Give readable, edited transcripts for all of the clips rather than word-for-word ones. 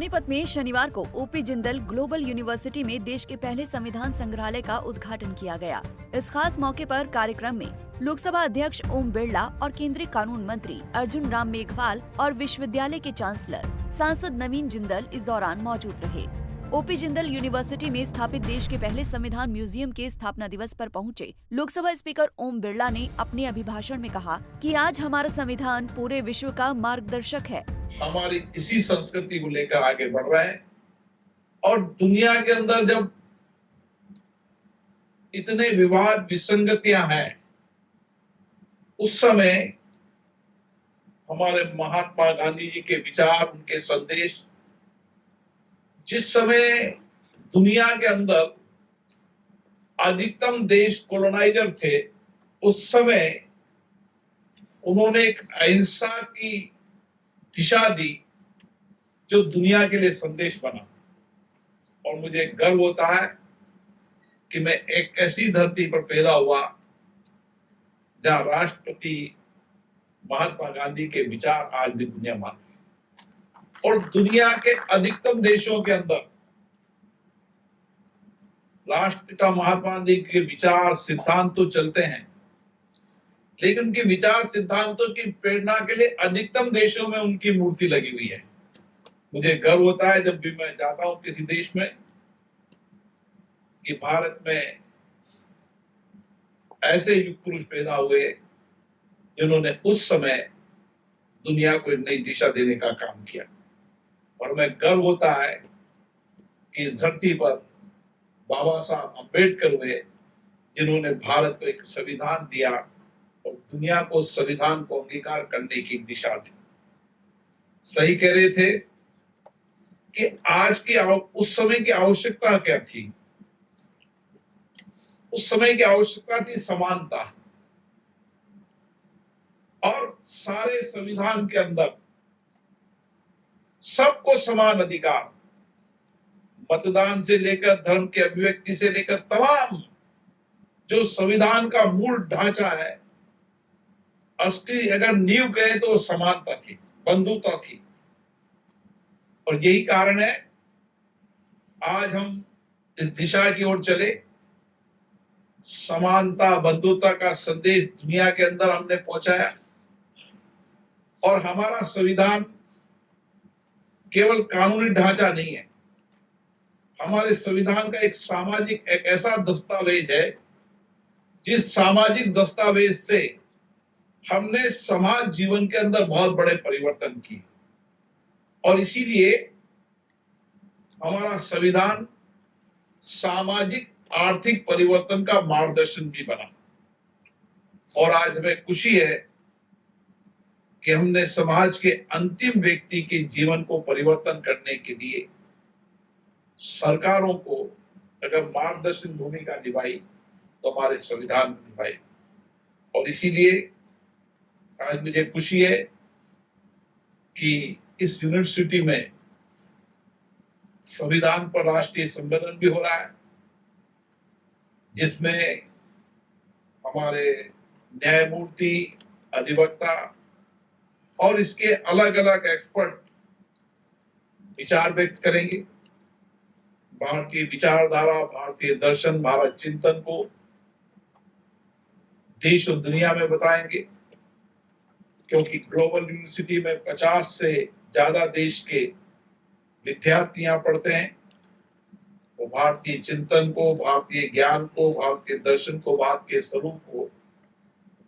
सोनीपत में शनिवार को ओपी जिंदल ग्लोबल यूनिवर्सिटी में देश के पहले संविधान संग्रहालय का उद्घाटन किया गया। इस खास मौके पर कार्यक्रम में लोकसभा अध्यक्ष ओम बिरला और केंद्रीय कानून मंत्री अर्जुन राम मेघवाल और विश्वविद्यालय के चांसलर सांसद नवीन जिंदल इस दौरान मौजूद रहे। ओपी जिंदल यूनिवर्सिटी में स्थापित देश के पहले संविधान म्यूजियम के स्थापना दिवस पर पहुंचे लोकसभा स्पीकर ओम बिरला ने अपने अभिभाषण में कहा कि आज हमारा संविधान पूरे विश्व का मार्गदर्शक है। हमारी इसी संस्कृति को लेकर आगे बढ़ रहे हैं और दुनिया के अंदर जब इतने विवाद विसंगतियां हैं, उस समय हमारे महात्मा गांधी जी के विचार, उनके संदेश, जिस समय दुनिया के अंदर अधिकतम देश कॉलोनाइजर थे, उस समय उन्होंने एक अहिंसा की दिशा दी जो दुनिया के लिए संदेश बना। और मुझे गर्व होता है कि मैं एक ऐसी धरती पर पैदा हुआ जहां राष्ट्रपति महात्मा गांधी के विचार आज भी दुनिया मानती है। और दुनिया के अधिकतम देशों के अंदर राष्ट्रपिता महात्मा गांधी के विचार सिद्धांत तो चलते हैं, लेकिन उनके विचार सिद्धांतों की प्रेरणा के लिए अधिकतम देशों में उनकी मूर्ति लगी हुई है। मुझे गर्व होता है जब भी मैं जाता हूं किसी देश में कि भारत में ऐसे युग पुरुष पैदा हुए जिन्होंने उस समय दुनिया को एक नई दिशा देने का काम किया। और मैं गर्व होता है कि इस धरती पर बाबा साहब अम्बेडकर हुए जिन्होंने भारत को एक संविधान दिया और दुनिया को संविधान को अंगीकार करने की दिशा थी। सही कह रहे थे कि आज की उस समय की आवश्यकता क्या थी? उस समय की आवश्यकता थी समानता। और सारे संविधान के अंदर सबको समान अधिकार, मतदान से लेकर धर्म की अभिव्यक्ति से लेकर तमाम जो संविधान का मूल ढांचा है, उसकी अगर नींव कहें तो समानता थी, बंधुता थी। और यही कारण है आज हम इस दिशा की ओर चले। समानता, बंधुता का संदेश दुनिया के अंदर हमने पहुंचाया। और हमारा संविधान केवल कानूनी ढांचा नहीं है, हमारे संविधान का एक सामाजिक, एक ऐसा दस्तावेज है जिस सामाजिक दस्तावेज से हमने समाज जीवन के अंदर बहुत बड़े परिवर्तन किए। और इसीलिए हमारा संविधान सामाजिक आर्थिक परिवर्तन का मार्गदर्शन भी बना। और आज हमें खुशी है कि हमने समाज के अंतिम व्यक्ति के जीवन को परिवर्तन करने के लिए सरकारों को अगर मार्गदर्शन भूमिका निभाई तो हमारे संविधान में निभाई। और इसीलिए आज मुझे खुशी है कि इस यूनिवर्सिटी में संविधान पर राष्ट्रीय सम्मेलन भी हो रहा है, जिसमें हमारे न्यायमूर्ति, अधिवक्ता और इसके अलग अलग एक्सपर्ट विचार व्यक्त करेंगे। भारतीय विचारधारा, भारतीय दर्शन, भारत चिंतन को देश और दुनिया में बताएंगे, क्योंकि ग्लोबल यूनिवर्सिटी में 50 से ज्यादा देश के विद्यार्थी यहाँ पढ़ते हैं। वो भारतीय चिंतन को, भारतीय ज्ञान को, भारतीय दर्शन को, भारतीय स्वरूप को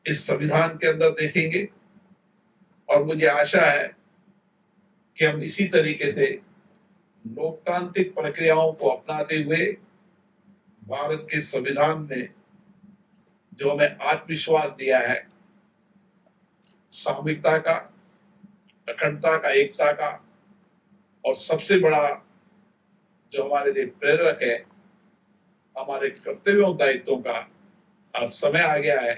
इस संविधान के अंदर देखेंगे। और मुझे आशा है कि हम इसी तरीके से लोकतांत्रिक प्रक्रियाओं को अपनाते हुए भारत के संविधान ने जो हमें आत्मविश्वास दिया है, सामूहिकता का, अखंडता का, एकता का, और सबसे बड़ा जो हमारे लिए प्रेरक है, हमारे कर्तव्यों दायित्वों का, अब समय आ गया है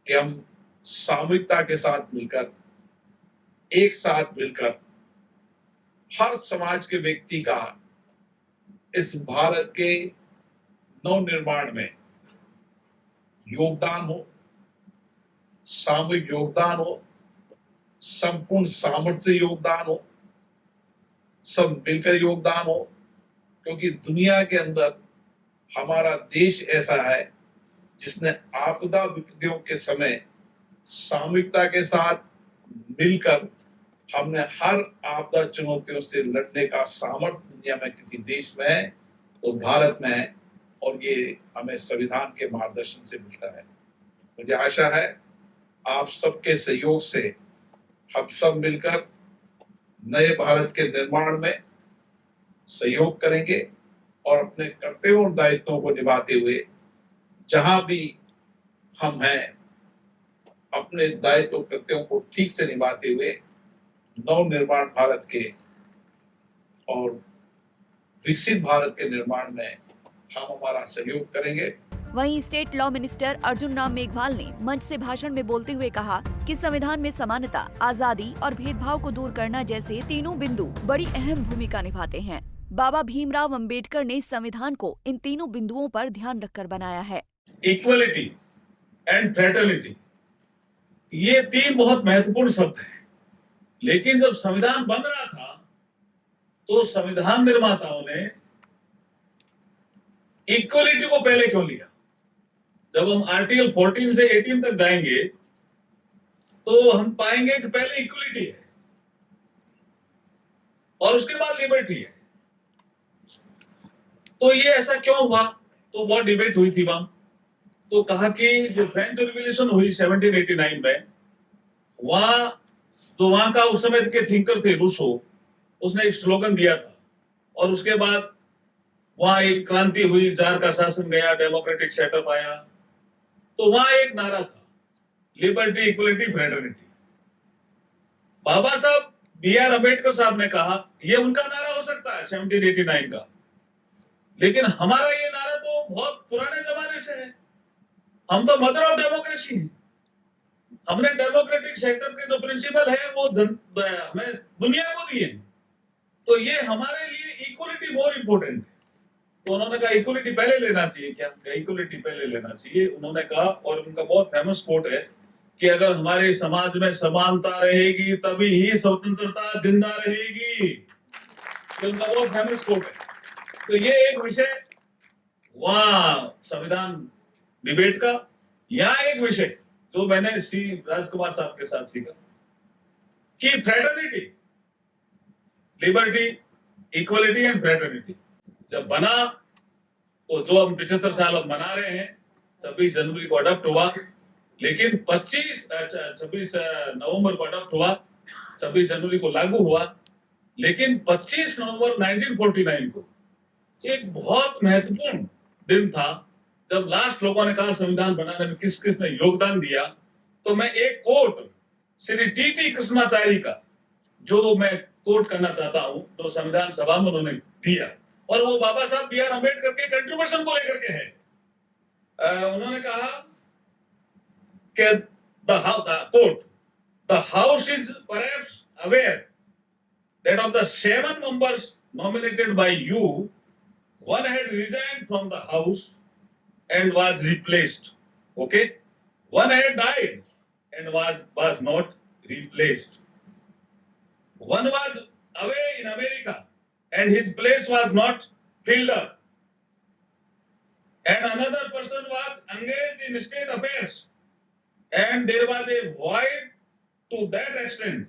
कि हम सामूहिकता के साथ मिलकर, एक साथ मिलकर हर समाज के व्यक्ति का इस भारत के नवनिर्माण में योगदान हो, सामूहिक योगदान हो, संपूर्ण सामर्थ्य से योगदान हो, सब मिलकर योगदान हो, क्योंकि दुनिया के अंदर हमारा देश ऐसा है जिसने आपदा विपत्तियों के समय सामूहिकता के साथ मिलकर हमने हर आपदा चुनौतियों से लड़ने का सामर्थ्य दुनिया में किसी देश में है तो भारत में है, और ये हमें संविधान के मार्गदर्शन से मिलता है। मुझे आशा है आप सबके सहयोग से हम सब मिलकर नए भारत के निर्माण में सहयोग करेंगे और अपने कर्तव्यों और दायित्वों को निभाते हुए जहां भी हम हैं अपने दायित्व कर्तव्यों को ठीक से निभाते हुए नव निर्माण भारत के और विकसित भारत के निर्माण में हम हमारा सहयोग करेंगे। वहीं state law minister Arjun Ram Meghwal ने मंच से भाषण में बोलते हुए कहा कि संविधान में समानता, आजादी और भेदभाव को दूर करना जैसे तीनों बिंदु बड़ी अहम भूमिका निभाते हैं। बाबा भीमराव अंबेडकर ने संविधान को इन तीनों बिंदुओं पर ध्यान रखकर बनाया है। इक्वलिटी एंड फ्रेटर्निटी, ये तीन बहुत महत्वपूर्ण शब्द हैं। लेकिन जब संविधान बन रहा था तो संविधान निर्माताओं ने इक्वलिटी को पहले क्यों लिया? जब हम आर्टिकल 14 से 18 तक जाएंगे तो हम पाएंगे कि पहले इक्वलिटी है और उसके बाद लिबर्टी है। तो ये ऐसा क्यों हुआ? तो बहुत डिबेट हुई थी वहां। तो कहा कि जो फ्रेंच रिवॉल्यूशन हुई 1789 में, वहां का उस समय के थिंकर थे रूसो, उसने एक स्लोगन दिया था और उसके बाद वहां एक क्रांति हुई, जार का शासन गया, डेमोक्रेटिक सेटअप आया। तो वहां एक नारा था, लिबर्टी, इक्वलिटी, फ्रेटर्निटी। बाबा साहब B.R. अम्बेडकर साहब ने कहा ये उनका नारा हो सकता है 1789 का, लेकिन हमारा ये नारा तो बहुत पुराने जमाने से है। हम तो मदर ऑफ डेमोक्रेसी हैं। हमने डेमोक्रेटिक सेक्टर के जो प्रिंसिपल है वो हमें दुनिया को दिए। तो ये हमारे लिए इक्वलिटी मोर इम्पोर्टेंट है। तो उन्होंने कहा इक्वलिटी पहले लेना चाहिए क्या? इक्वलिटी पहले लेना चाहिए उन्होंने कहा। और उनका बहुत फेमस कोट है कि अगर हमारे समाज में समानता रहेगी तभी ही स्वतंत्रता जिंदा रहेगी। तो उनका बहुत फेमस कोट है। तो ये एक विषय वहां संविधान डिबेट का। यहाँ एक विषय जो मैंने सी राजकुमार साहब के साथ सीखा कि fraternity, liberty, equality and fraternity जब बना तो जो हम 75 साल अब मना रहे हैं, 26 जनवरी को अडॉप्ट हुआ, लेकिन 26 नवंबर को अडॉप्ट हुआ, 26 जनवरी को लागू हुआ, लेकिन 25 नवंबर 1949 को एक बहुत महत्वपूर्ण दिन था जब लास्ट लोगों ने कहा संविधान बनाने में किस किस ने योगदान दिया। तो मैं एक कोट श्री टी कृष्णाचारी का जो मैं कोट करना चाहता हूं, जो संविधान सभा में उन्होंने दिया, और वो बाबा साहब B.R. अम्बेडकर के कंट्रीब्यूशन को लेकर के है। उन्होंने कहा कि the house is perhaps aware that of the 7 members nominated by you, one had resigned from the house and was replaced. Okay, one had died and was not replaced. One was away in America and his place was not filled up, and another person was engaged in state affairs and there was a void to that extent.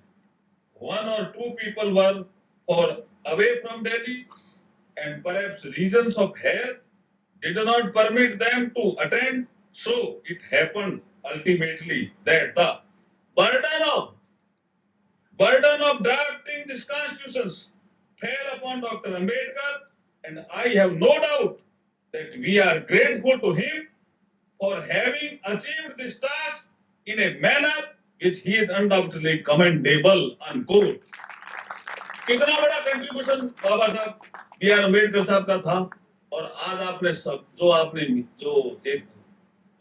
One or two people were away from Delhi and perhaps reasons of health did not permit them to attend. So it happened ultimately that the burden of drafting these constitutions fell upon Dr. Ambedkar, and I have no doubt that we are grateful to him for having achieved this task in a manner which he is undoubtedly commendable. Unquote. कितना बड़ा contribution बाबा साहब B.R. Ambedkar साहब का था। और आज आपने जो एक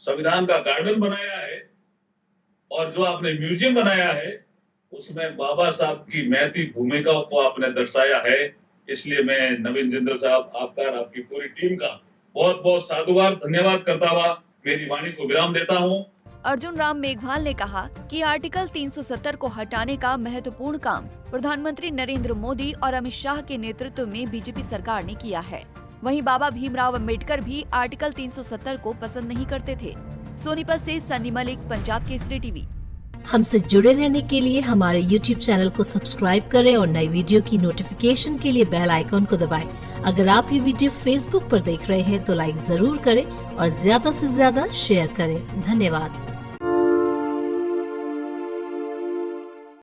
संविधान का गार्डन बनाया है और जो आपने म्यूजियम बनाया है, उसमें बाबा साहब की महती भूमिका को आपने दर्शाया है। इसलिए मैं नवीन जिंदल साहब, आपका और आपकी पूरी टीम का बहुत बहुत साधुवाद, धन्यवाद करता हुआ मेरी वाणी को विराम देता हूं। अर्जुन राम मेघवाल ने कहा कि आर्टिकल 370 को हटाने का महत्वपूर्ण काम प्रधानमंत्री नरेंद्र मोदी और अमित शाह के नेतृत्व में बीजेपी सरकार ने किया है। वहीं बाबा भीमराव अंबेडकर भी आर्टिकल 370 को पसंद नहीं करते थे। सोनीपत से सन्नी मलिक, पंजाब केसरी टीवी। हमसे जुड़े रहने के लिए हमारे YouTube चैनल को सब्सक्राइब करें और नई वीडियो की नोटिफिकेशन के लिए बेल आइकॉन को दबाएं। अगर आप ये वीडियो Facebook पर देख रहे हैं तो लाइक जरूर करें और ज्यादा से ज्यादा शेयर करें। धन्यवाद।